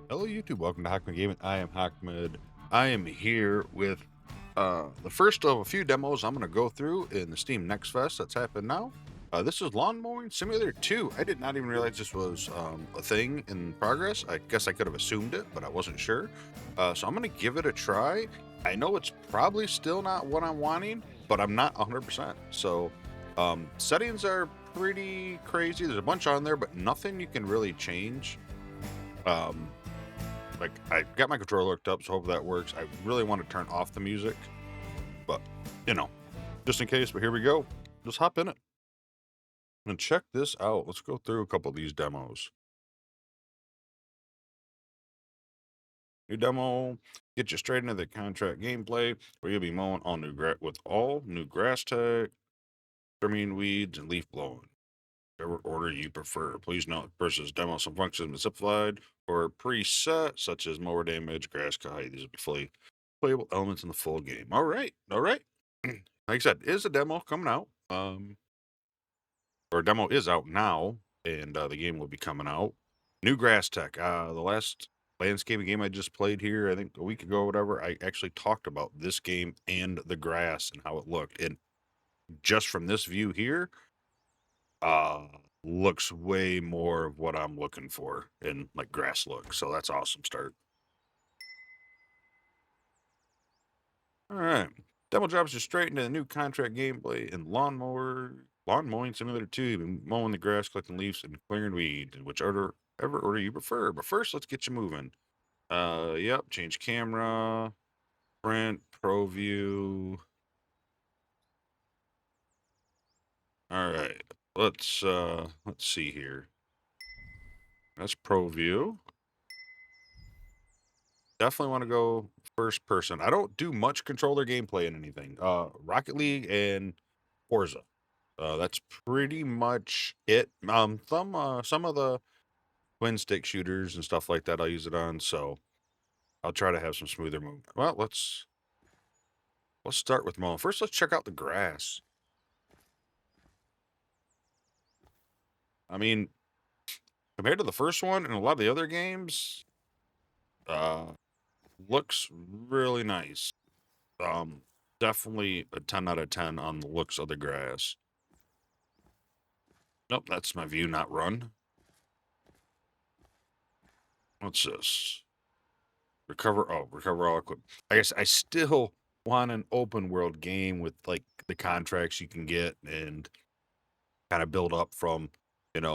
Hello YouTube, welcome to Hockmed Gaming. I am Hockmed. I am here with the first of a few demos I'm going to go through in the Steam Next Fest that's happened now. This is Lawn Mowing Simulator 2. I did not even realize this was a thing in progress. I guess I could have assumed it, but I wasn't sure. So I'm going to give it a try. I know it's probably still not what I'm wanting, but I'm not 100%. So settings are pretty crazy. There's a bunch on there, but nothing you can really change. Like, I got my controller hooked up, so hope that works. I really want to turn off the music, but, you know, just in case. But here we go. Just hop in it. And check this out. Let's go through a couple of these demos. New demo, get you straight into the contract gameplay, where you'll be mowing all new with all new grass tech, trimming weeds, and leaf blowing. Whichever order you prefer. Please note versus demo, some functions have been simplified or preset, such as mower damage, grass cut height. These will be fully playable elements in the full game. All right. Like I said, is a demo coming out. Or demo is out now, and the game will be coming out. New grass tech. The last landscaping game I just played here, I think a week ago or whatever, I actually talked about this game and the grass and how it looked. And just from this view here, looks way more of what I'm looking for in like grass look. So that's awesome start. All right. Demo drops you straight into the new contract gameplay in Lawn Mowing Simulator 2. You've been mowing the grass, collecting leaves, and clearing weeds, in whichever order you prefer. But first, let's get you moving. Yep, change camera, print, pro view. All right. Let's see here. That's pro view. Definitely want to go first person. I don't do much controller gameplay in anything. Rocket League and Forza. That's pretty much it. Some of the twin stick shooters and stuff like that I'll use it on, so I'll try to have some smoother movement. Well, let's start with mowing. First, let's check out the grass. I mean, compared to the first one and a lot of the other games, looks really nice. Definitely a 10 out of 10 on the looks of the grass. Nope, that's my view, not run. What's this? Recover all equipment. I guess I still want an open world game with like the contracts you can get and kind of build up from,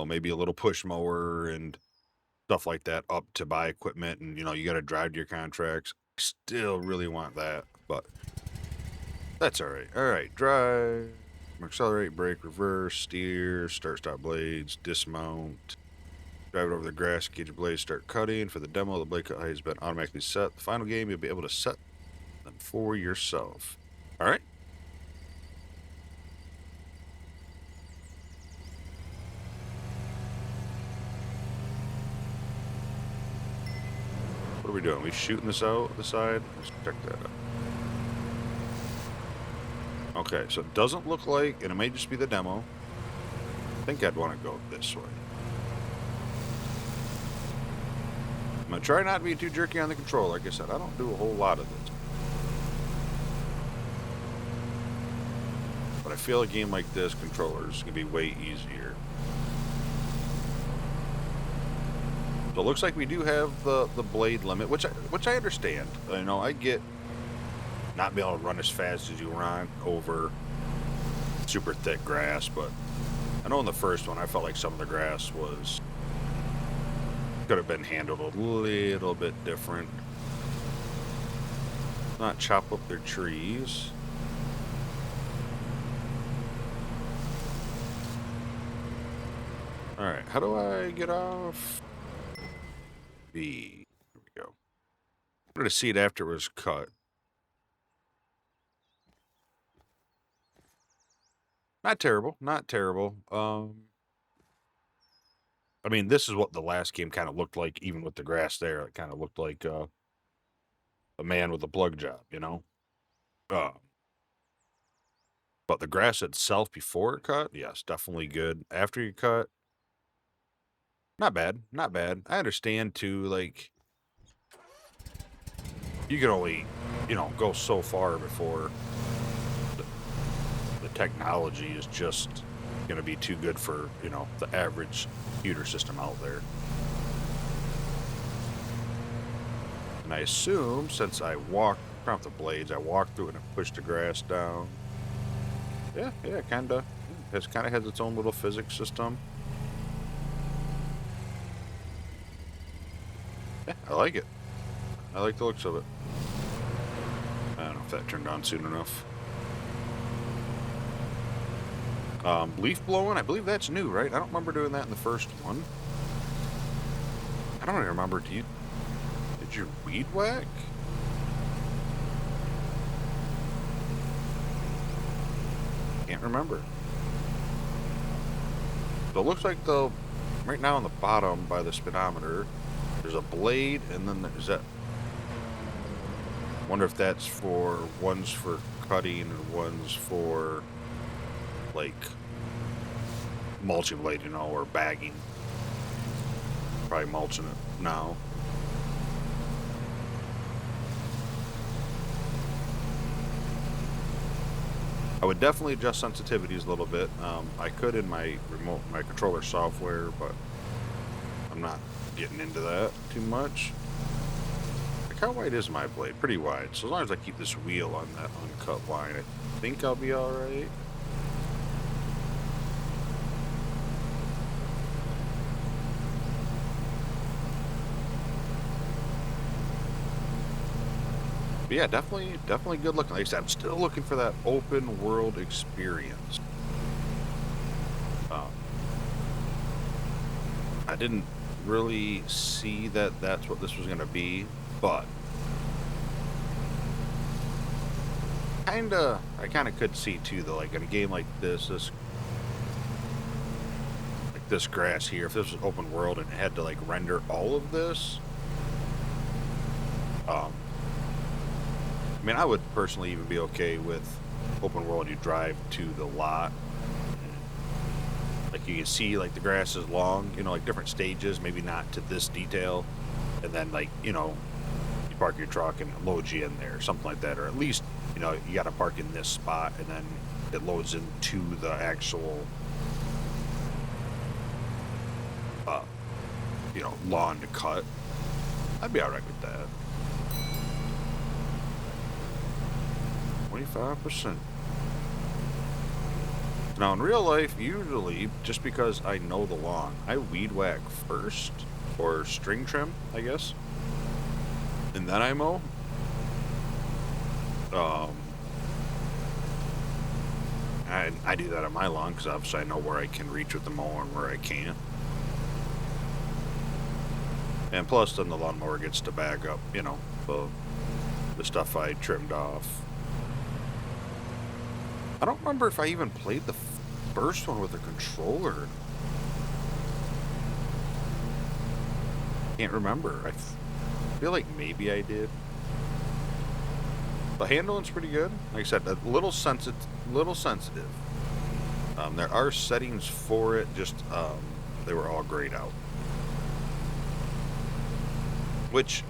maybe a little push mower and stuff like that up to buy equipment and you got to drive to your contracts. Still really want that, but that's all right. All right, drive, accelerate, brake, reverse, steer, start, stop blades, dismount, drive it over the grass, get your blades, start cutting. For the demo, the blade cut height has been automatically set. The final game, you'll be able to set them for yourself. All right. What are we doing? We shooting this out the side? Let's check that out. Okay, so it doesn't look like, and it may just be the demo. I think I'd want to go this way. I'm going to try not to be too jerky on the controller. Like I said, I don't do a whole lot of this. But I feel a game like this, controllers can be way easier. So it looks like we do have the blade limit, which I understand. I get not being able to run as fast as you run over super thick grass, but I know in the first one I felt like some of the grass could have been handled a little bit different. Not chop up their trees. All right, how do I get off? B. There we go. I wanted to see it after it was cut. Not terrible, not terrible. I mean, this is what the last game kind of looked like, even with the grass there. It kind of looked like a man with a plug job, But the grass itself before it cut, yes, definitely good. After you cut, not bad, not bad. I understand too, like, you can only, go so far before the, the technology is just going to be too good for, the average computer system out there. And I assume since I walked around the blades, I walked through it and pushed the grass down. Yeah, kind of. It kind of has its own little physics system. Yeah, I like it. I like the looks of it. I don't know if that turned on soon enough. Leaf blowing, I believe that's new, right? I don't remember doing that in the first one. I don't even remember. Did you weed whack? Can't remember. So it looks like right now on the bottom by the speedometer, there's a blade, and then there's that. Wonder if that's one's for cutting and one's for like mulching blade, or bagging. Probably mulching it now. I would definitely adjust sensitivities a little bit. I could in my controller software, but I'm not getting into that too much. Like, how wide is my blade? Pretty wide. So as long as I keep this wheel on that uncut line, I think I'll be all right. But yeah, definitely good looking. Like I said, I'm still looking for that open world experience. I didn't really see that that's what this was going to be, but I kind of could see too, though, like in a game like this grass here, if this was open world and it had to like render all of this, I mean, I would personally even be okay with open world. You drive to the lot, like you can see like the grass is long, like different stages, maybe not to this detail, and then like, you park your truck and it loads you in there, something like that, or at least, you got to park in this spot and then it loads into the actual, lawn to cut. I'd be alright with that. 25%. Now in real life, usually, just because I know the lawn, I weed whack first, or string trim, I guess, and then I mow. I do that on my lawn because obviously I know where I can reach with the mower and where I can't. And plus, then the lawnmower gets to bag up, the stuff I trimmed off. I don't remember if I even played the first one with a controller. Can't remember. I feel like maybe I did. The handling's pretty good. Like I said, a little sensitive. There are settings for it, just they were all grayed out. Which,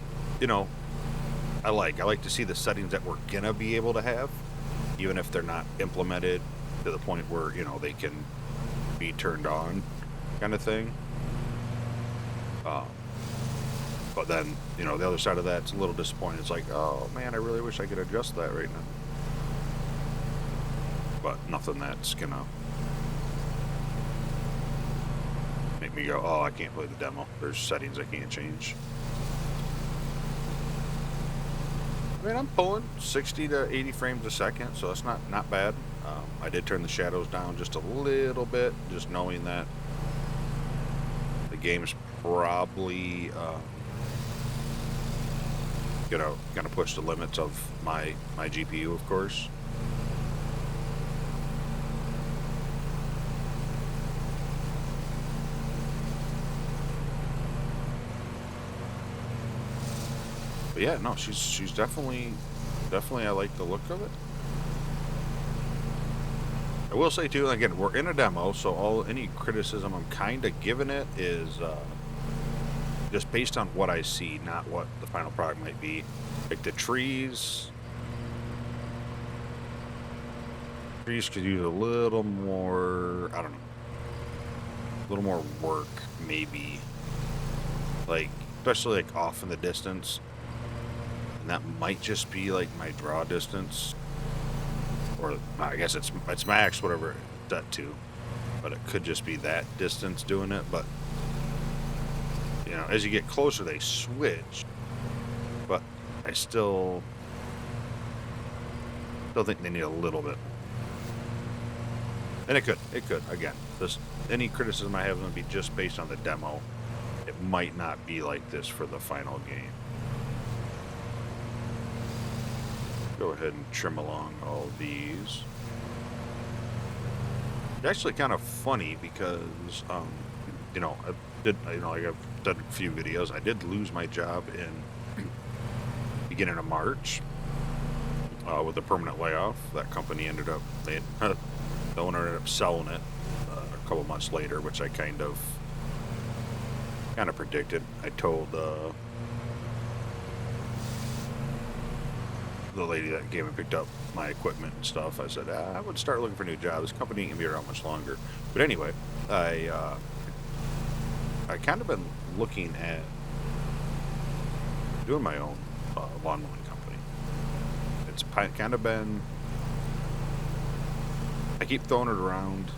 I like to see the settings that we're gonna be able to have, even if they're not implemented to the point where, they can be turned on, kind of thing. But then, the other side of that's a little disappointing. It's like, oh man, I really wish I could adjust that right now. But nothing that's gonna make me go, oh, I can't play the demo. There's settings I can't change. I mean, I'm pulling 60 to 80 frames a second, so that's not bad. I did turn the shadows down just a little bit, just knowing that the game's probably gonna push the limits of my GPU, of course. But yeah, no, she's definitely I like the look of it. I will say too, again, we're in a demo, so any criticism I'm kind of giving it is just based on what I see, not what the final product might be. Like the trees could use a little more, I don't know, a little more work, maybe. Like, especially like off in the distance. And that might just be like my draw distance. Or I guess it's max, whatever it's set to. But it could just be that distance doing it. But, you know, as you get closer, they switch. But I still think they need a little bit. And it could. Again, this any criticism I have would be just based on the demo. It might not be like this for the final game. Go ahead and trim along all of these. It's actually kind of funny because, you know, like I've done a few videos. I did lose my job in beginning of March with a permanent layoff. That company ended up, the owner ended up selling it a couple months later, which I kind of predicted. I told the lady that came and picked up my equipment and stuff, I said, I would start looking for a new job. This company ain't gonna be around much longer. But anyway, I kind of been looking at doing my own lawn mowing company. It's kind of been, I keep throwing it around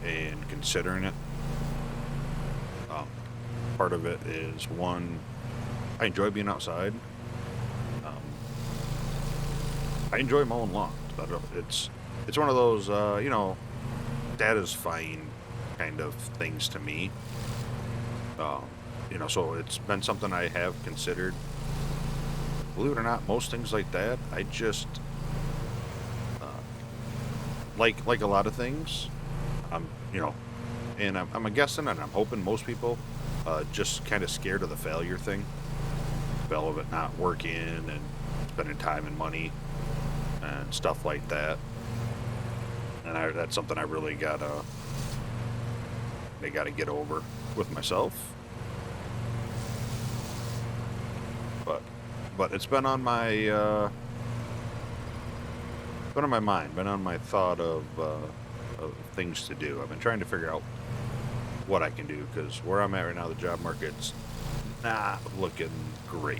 and considering it. Part of it is, one, I enjoy being outside. I enjoy mowing lawns. But it's one of those, you know, satisfying kind of things to me. You know, so it's been something I have considered. Believe it or not, most things like that, I just, like a lot of things, you know, and I'm guessing and I'm hoping most people just kind of scared of the failure thing. Spell of it not working and spending time and money and stuff like that. And that's something I really gotta get over with myself. But it's been on my mind, been on my thought of things to do. I've been trying to figure out what I can do, because where I'm at right now, the job market's not looking great.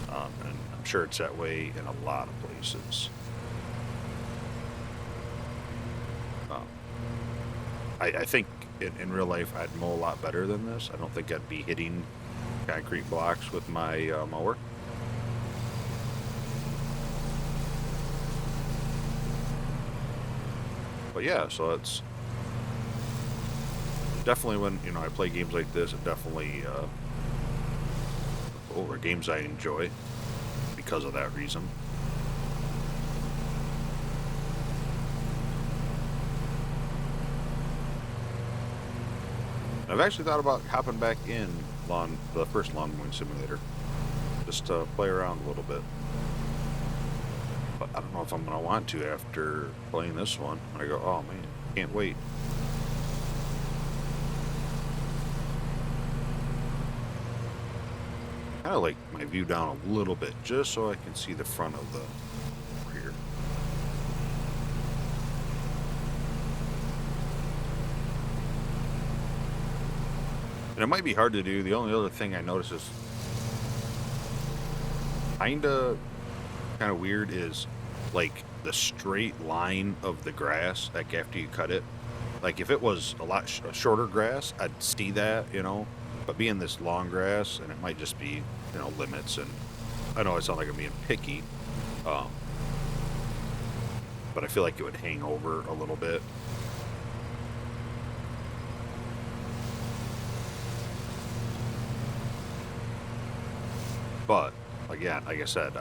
And I'm sure it's that way in a lot of places. I think in real life I'd mow a lot better than this. I don't think I'd be hitting concrete blocks with my mower. But yeah, so it's definitely, when, you know, I play games like this, it definitely over games I enjoy because of that reason. I've actually thought about hopping back in the first Lawn Mowing Simulator, just to play around a little bit. But I don't know if I'm going to want to after playing this one. I go, oh man, can't wait. Kind of like my view down a little bit, just so I can see the front of the rear. And it might be hard to do. The only other thing I notice is kind of weird is like the straight line of the grass, like after you cut it. Like if it was a lot shorter grass, I'd see that, you know. But being this long grass, and it might just be, you know, limits, and I know I sound like I'm being picky, but I feel like it would hang over a little bit. But again, like I said,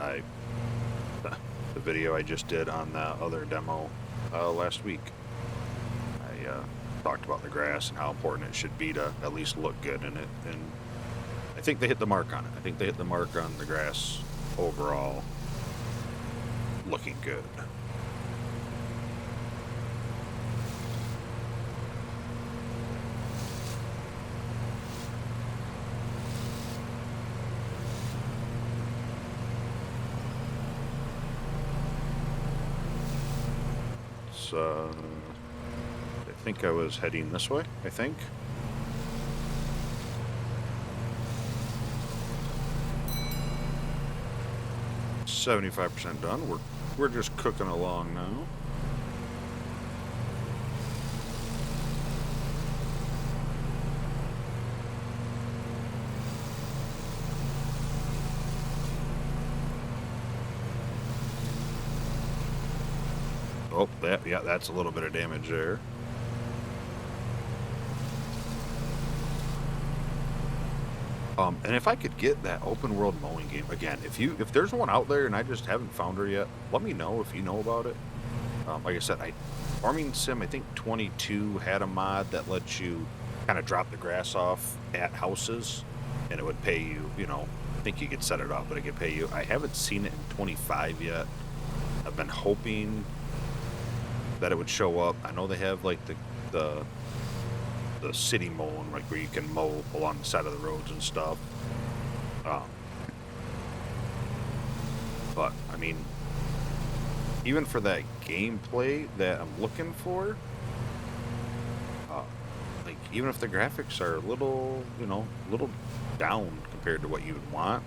the video I just did on the other demo last week, I talked about the grass and how important it should be to at least look good in it, and I think they hit the mark on it. I think they hit the mark on the grass overall looking good. I think I was heading this way, I think. %75 done. We're just cooking along now. Oh, yeah, that's a little bit of damage there. And if I could get that open world mowing game again, if there's one out there and I just haven't found her yet, let me know if you know about it. Like I said, Farming Sim, I think 22 had a mod that lets you kind of drop the grass off at houses, and it would pay you. You know, I think you could set it up, but it could pay you. I haven't seen it in 25 yet. I've been hoping that it would show up. I know they have like the city mowing, like where you can mow along the side of the roads and stuff. But I mean, even for that gameplay that I'm looking for, like even if the graphics are a little, a little down compared to what you would want,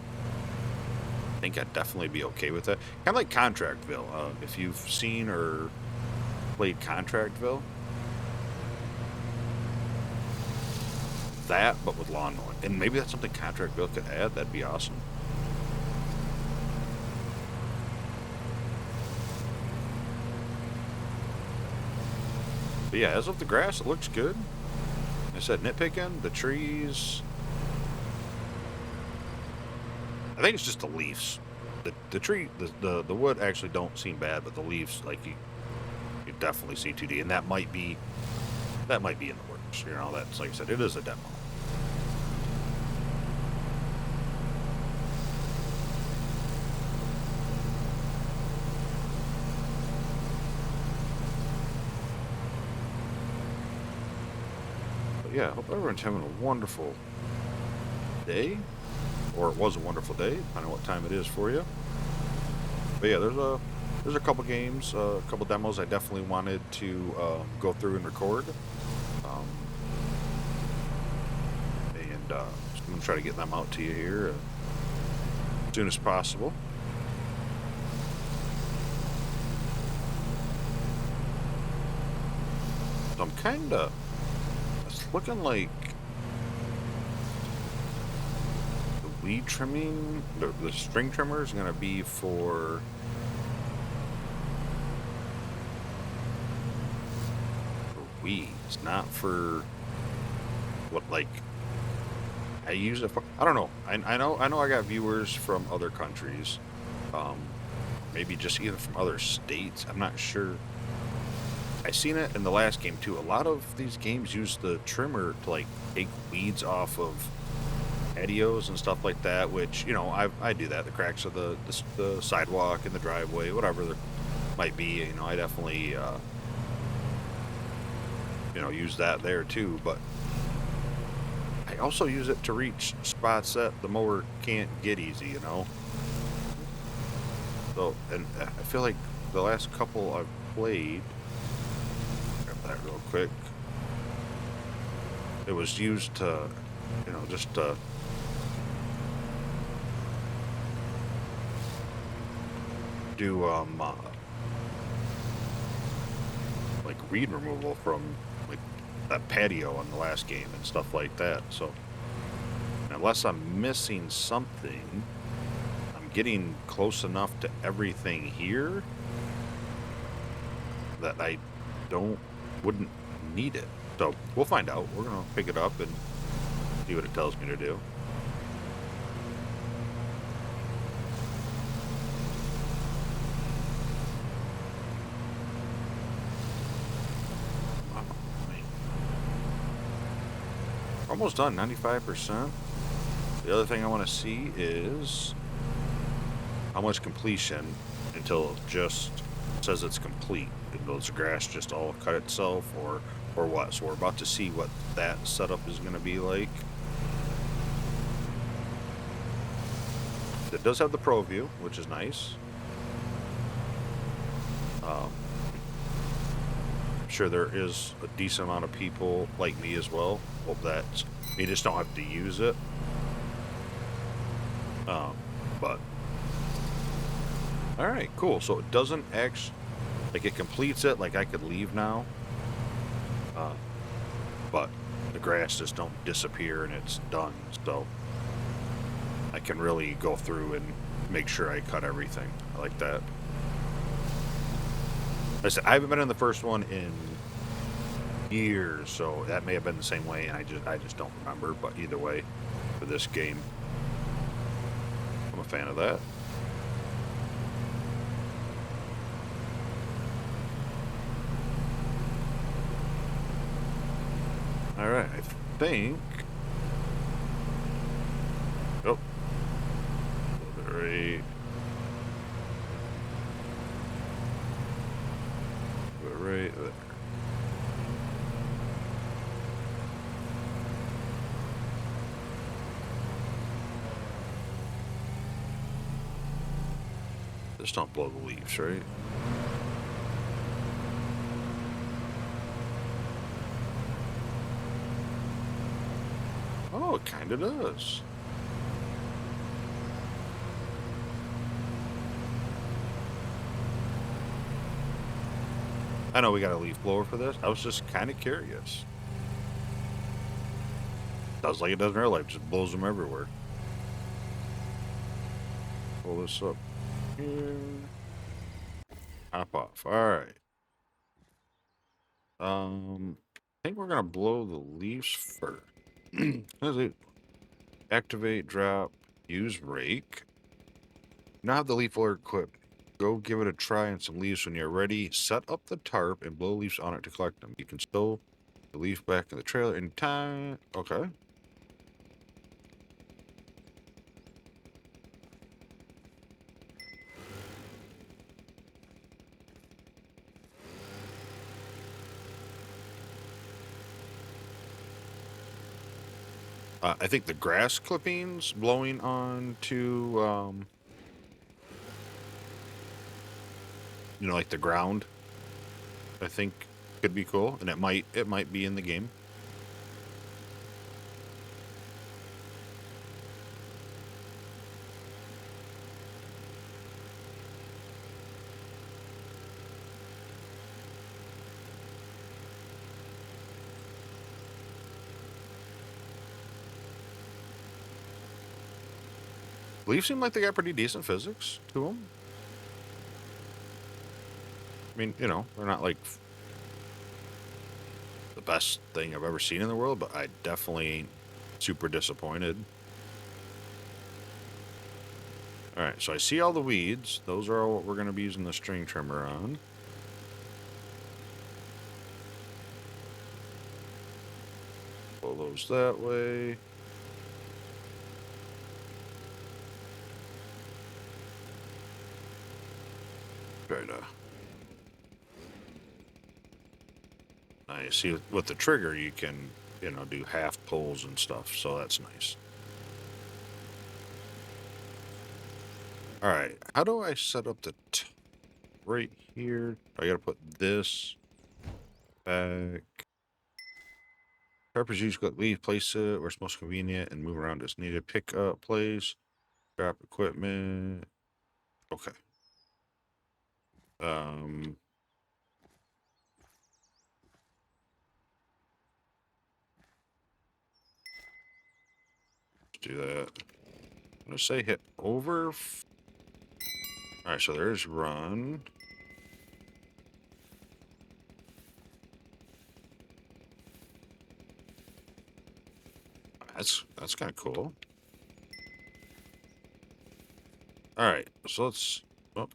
I think I'd definitely be okay with that. Kind of like Contractville. If you've seen or played Contractville, that, but with lawn mowing. And maybe that's something Contractville could add. That'd be awesome. But yeah, as of the grass, it looks good. I said nitpicking, the trees. I think it's just the leaves. The tree, the wood actually don't seem bad, but the leaves, like you definitely see 2D, and that might be in the works. That's, like I said, it is a demo. But yeah, I hope everyone's having a wonderful day, or it was a wonderful day, depending on what time it is for you. But yeah, there's a couple games, a couple demos I definitely wanted to go through and record. So I'm going to try to get them out to you here as soon as possible. So it's looking like the weed trimming, the string trimmer is going to be for weeds, not for what, like, I use it for. I don't know. I know I got viewers from other countries, maybe just even from other states. I'm not sure. I seen it in the last game too. A lot of these games use the trimmer to like take weeds off of patios and stuff like that. Which I do that. The cracks of the sidewalk and the driveway, whatever there might be. I definitely use that there too. But I also use it to reach spots that the mower can't get easy, So, and I feel like the last couple I've played, grab that real quick, it was used to, just do, like weed removal from, like, that patio on the last game and stuff like that. So unless I'm missing something, I'm getting close enough to everything here that I wouldn't need it. So we'll find out. We're gonna pick it up and see what it tells me to do. Almost done, 95%. The other thing I want to see is how much completion until it just says it's complete. Does the grass just all cut itself or what? So we're about to see what that setup is going to be like. It does have the Pro View, which is nice. sure there is a decent amount of people like me as well. Hope that you just don't have to use it. But all right, cool. So it doesn't actually, like, it completes it. Like, I could leave now, but the grass just don't disappear and it's done. So I can really go through and make sure I cut everything. I like that. Like I said, I haven't been in the first one in years, so that may have been the same way, and I just don't remember. But either way, for this game, I'm a fan of that. All right, I think. Oh, a little bit right. Right there. Just don't blow the leaves, right? Oh, it kind of does. I know we got a leaf blower for this. I was just kind of curious. Does like it does in real life, just blows them everywhere. Pull this up here. Hop off. All right. I think we're gonna blow the leaves first. Let's see. Activate, drop, use rake. Now have the leaf blower equipped. Go give it a try on some leaves when you're ready. Set up the tarp and blow leaves on it to collect them. You can stow the leaf back in the trailer in time. Okay. I think the grass clippings blowing onto, like the ground, I think could be cool, and it might be in the game. Leaves seem like they got pretty decent physics to them. I mean, they're not like the best thing I've ever seen in the world, but I definitely ain't super disappointed. All right, so I see all the weeds. Those are all what we're going to be using the string trimmer on. Pull those that way. Try to. Now you see with the trigger, you can, do half pulls and stuff, so that's nice. All right, how do I set up the right here? I got to put this back. Tarp is used to leave, place it where it's most convenient, and move around as needed. Pick up, place, drop equipment. Okay. Let's do that. I'm gonna say hit over. All right, so there's run. That's kind of cool. All right, so let's. Oh.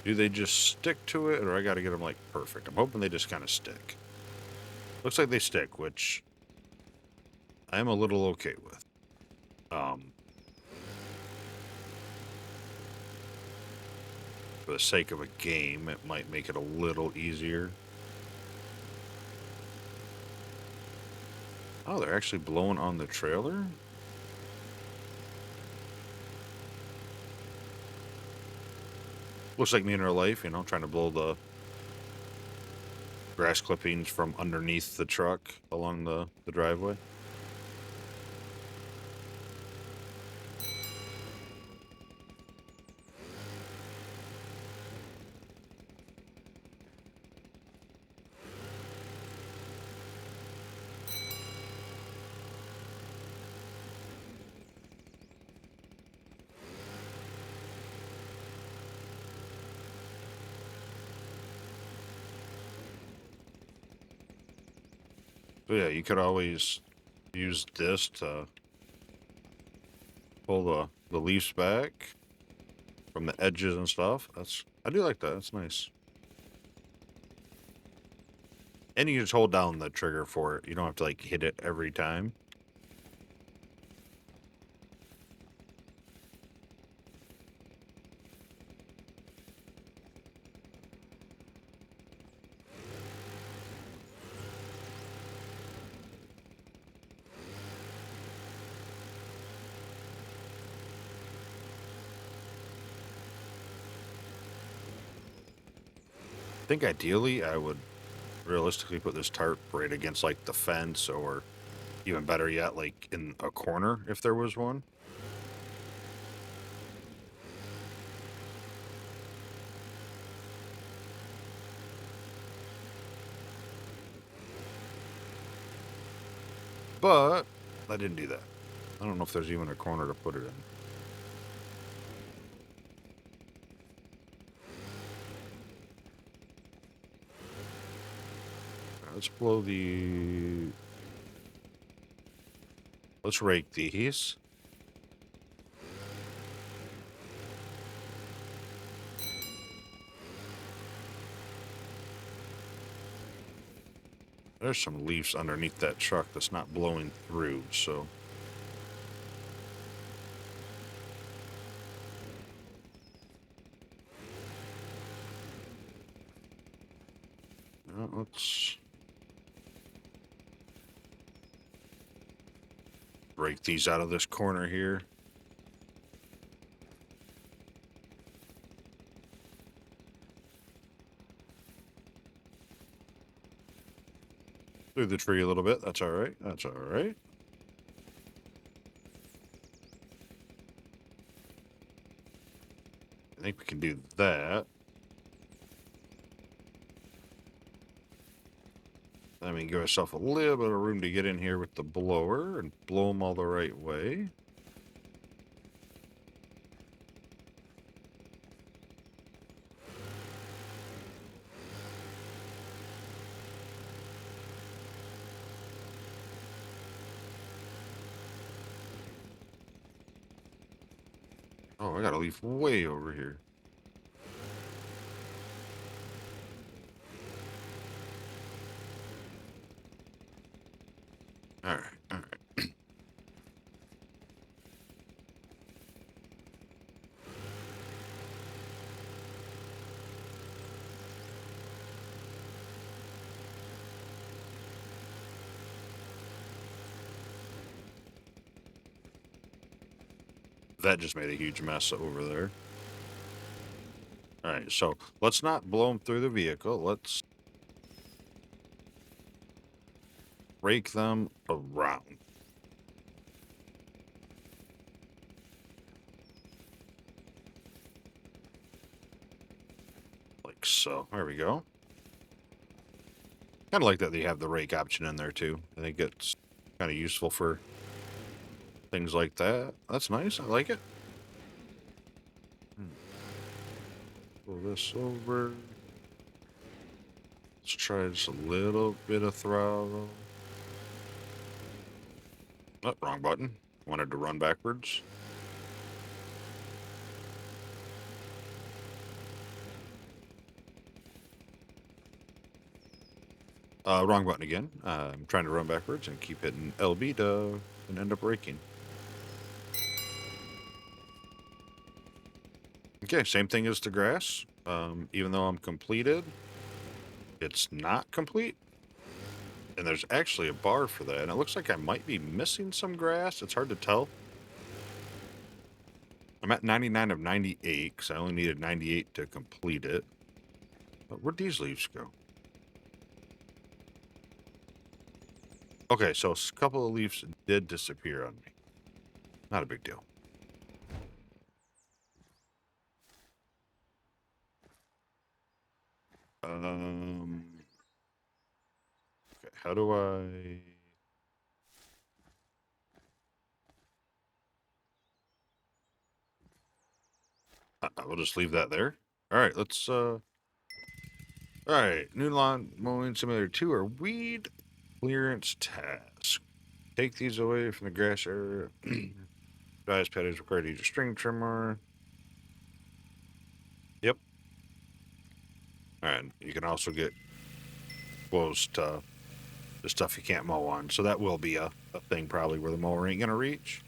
Do they just stick to it, or I got to get them like perfect? I'm hoping they just kind of stick. Looks like they stick, which I am a little okay with. For the sake of a game, it might make it a little easier. Oh, they're actually blowing on the trailer? Looks like me in real life, you know, trying to blow the grass clippings from underneath the truck along the driveway. So yeah, you could always use this to pull the leaves back from the edges and stuff. I do like that. That's nice. And you just hold down the trigger for it. You don't have to like hit it every time. I think ideally I would realistically put this tarp right against like the fence, or even better yet, like in a corner if there was one. But I didn't do that. I don't know if there's even a corner to put it in. Let's blow the... Let's rake these. There's some leaves underneath that truck that's not blowing through, so... let's... Break these out of this corner here. Through the tree a little bit. That's all right. That's all right. I think we can do that. I mean, give ourselves a little bit of room to get in here with the blower and blow them all the right way. Oh, I gotta leave way over here. All right, all right. That just made a huge mess over there. All right, so let's not blow them through the vehicle. Let's rake them around. Like so. There we go. Kind of like that they have the rake option in there too. I think it's kind of useful for things like that. That's nice. I like it. Pull this over. Let's try just a little bit of throttle. Oh, wrong button. Wanted to run backwards. Wrong button again. I'm trying to run backwards and keep hitting LB to and end up braking. Okay, same thing as the grass. Even though I'm completed, it's not complete. And there's actually a bar for that. And it looks like I might be missing some grass. It's hard to tell. I'm at 99 of 98 because I only needed 98 to complete it. But where'd these leaves go? Okay, so a couple of leaves did disappear on me. Not a big deal. Okay, how do I... we'll just leave that there. All right, let's, all right, new Lawn Mowing Simulator 2 or weed clearance task. Take these away from the grass area. Advised pet is required to use a string trimmer. Yep. And you can also get close to the stuff you can't mow on. So that will be a thing probably where the mower ain't going to reach.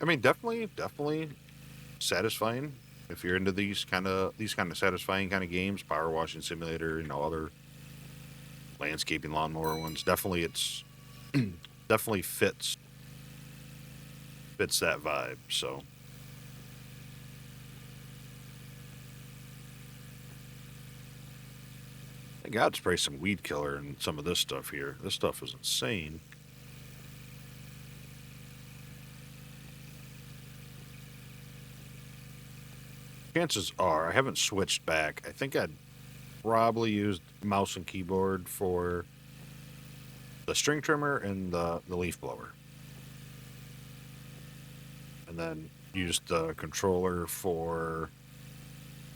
I mean, definitely satisfying if you're into these kind of satisfying kind of games. Power washing simulator, other landscaping lawnmower ones. Definitely, it's definitely fits that vibe. So. I got to spray some weed killer and some of this stuff here. This stuff is insane. Chances are, I haven't switched back. I think I'd probably used mouse and keyboard for the string trimmer and the leaf blower. And then used the controller for,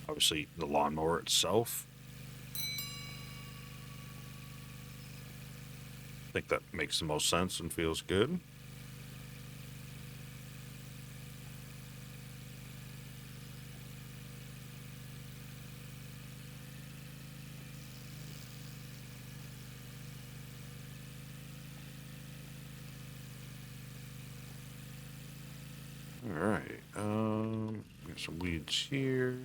obviously, the lawnmower itself. I think that makes the most sense and feels good. All right. Got some weeds here.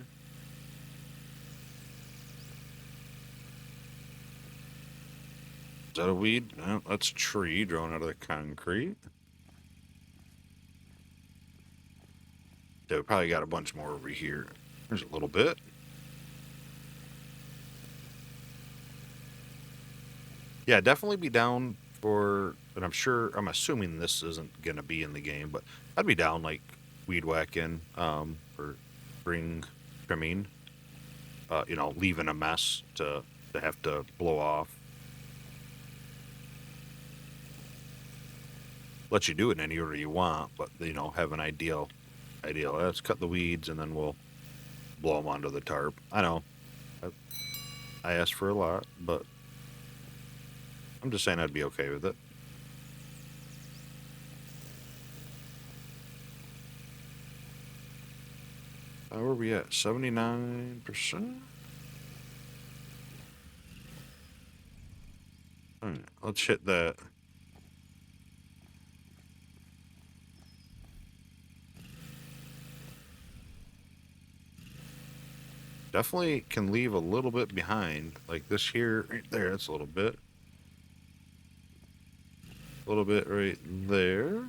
Is that a weed? No, that's a tree growing out of the concrete. Yeah, we probably got a bunch more over here. There's a little bit. Yeah, definitely be down for, and I'm assuming this isn't going to be in the game, but I'd be down like weed whacking, for spring trimming, leaving a mess to have to blow off. Let you do it in any order you want, but, have an ideal. Let's cut the weeds and then we'll blow them onto the tarp. I know. I asked for a lot, but I'm just saying I'd be okay with it. Where are we at? 79%? All right, let's hit that. Definitely can leave a little bit behind. Like this here, right there, that's a little bit. A little bit right there.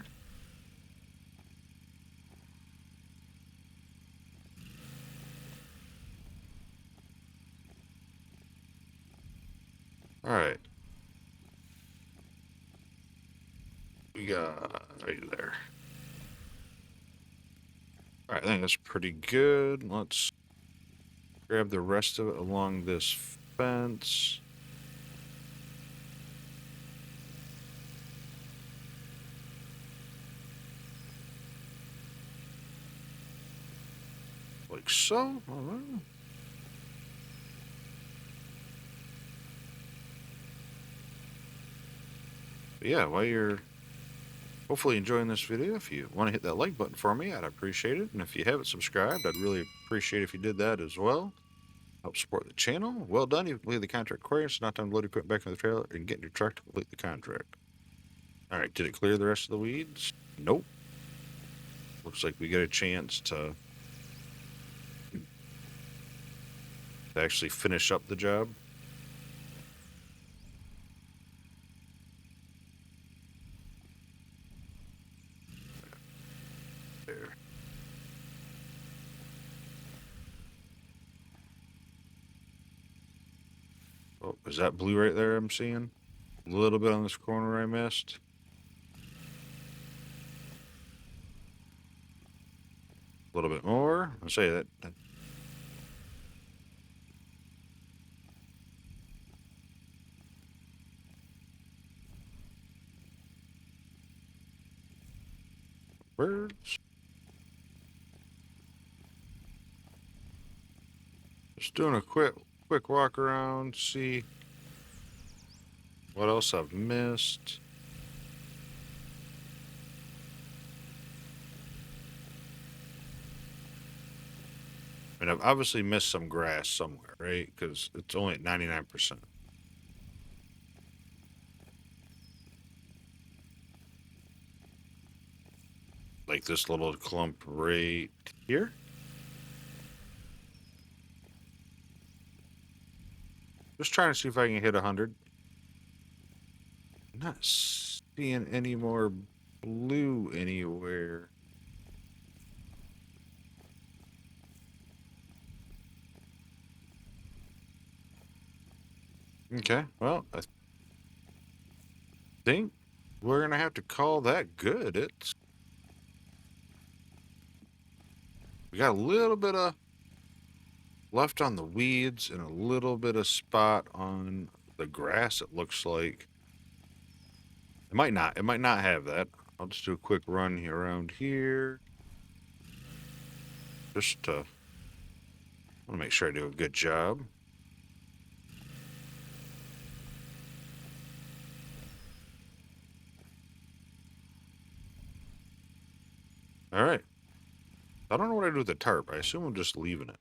All right. We got right there. All right, I think that's pretty good. Let's grab the rest of it along this fence. Like so. All right. But yeah, while you're hopefully enjoying this video, if you want to hit that like button for me, I'd appreciate it. And if you haven't subscribed, I'd really appreciate if you did that as well. Help support the channel. Well done. You've completed the contract required. It's not time to load equipment back in the trailer and get in your truck to complete the contract. All right, did it clear the rest of the weeds? Nope. looks like we get a chance to actually finish up the job. There. Oh, is that blue right there I'm seeing? A little bit on this corner I missed. A little bit more. I'll say that. Birds. Just doing a quick walk around, see what else I've missed. I mean, I've obviously missed some grass somewhere, right? Because it's only at 99%. Like this little clump right here. Just trying to see if I can hit 100. Not seeing any more blue anywhere. Okay, well, I think we're going to have to call that good. We got a little bit of left on the weeds and a little bit of spot on the grass, it looks like. It might not. It might not have that. I'll just do a quick run here around here. Just to want to make sure I do a good job. All right. I don't know what I do with the tarp. I assume I'm just leaving it.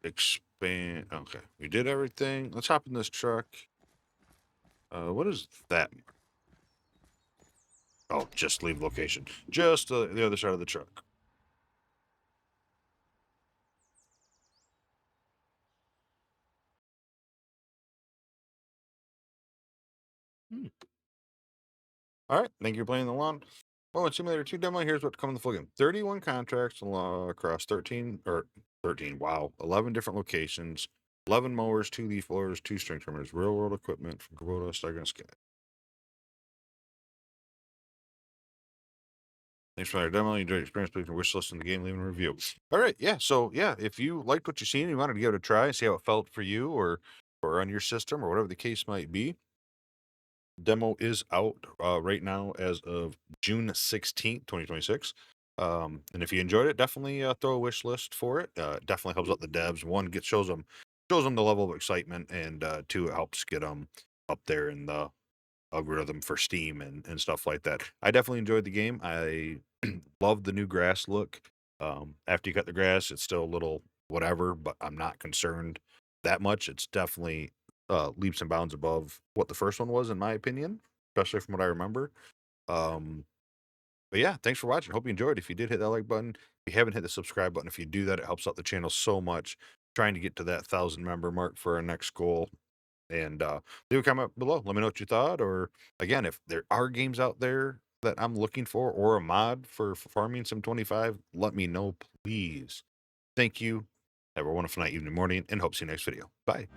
Expand. Okay. We did everything. Let's hop in this truck. What is that? Oh, just leave location. Just the other side of the truck. Hmm. All right. Thank you for playing the Lawn Mowing Simulator 2 demo. Here's what to come in the full game. 31 contracts across 13, wow, 11 different locations, 11 mowers, 2 leaf blowers, 2 string trimmers, real world equipment from Kubota, Steiger, and Sky. Thanks for our demo. You enjoyed your experience. Please wish list in the game, leave a review. All right, yeah. So yeah, if you liked what you seen, and you wanted to give it a try, see how it felt for you, or on your system, or whatever the case might be. Demo is out right now as of June 16th, 2026. And if you enjoyed it, definitely throw a wish list for it. Definitely helps out the devs. One, shows them the level of excitement, and two, it helps get them up there in the algorithm for Steam and stuff like that. I definitely enjoyed the game. I love the new grass look. After you cut the grass, it's still a little whatever, but I'm not concerned that much. It's definitely leaps and bounds above what the first one was, in my opinion, especially from what I remember. Um, but yeah, thanks for watching. Hope you enjoyed. If you did, hit that like button. If you haven't hit the subscribe button, if you do that, it helps out the channel so much. Trying to get to that 1,000 member mark for our next goal. And leave a comment below. Let me know what you thought. Or again, if there are games out there that I'm looking for, or a mod for Farming Sim 25, let me know, please. Thank you. Have a wonderful night, evening, morning, and hope to see you next video. Bye.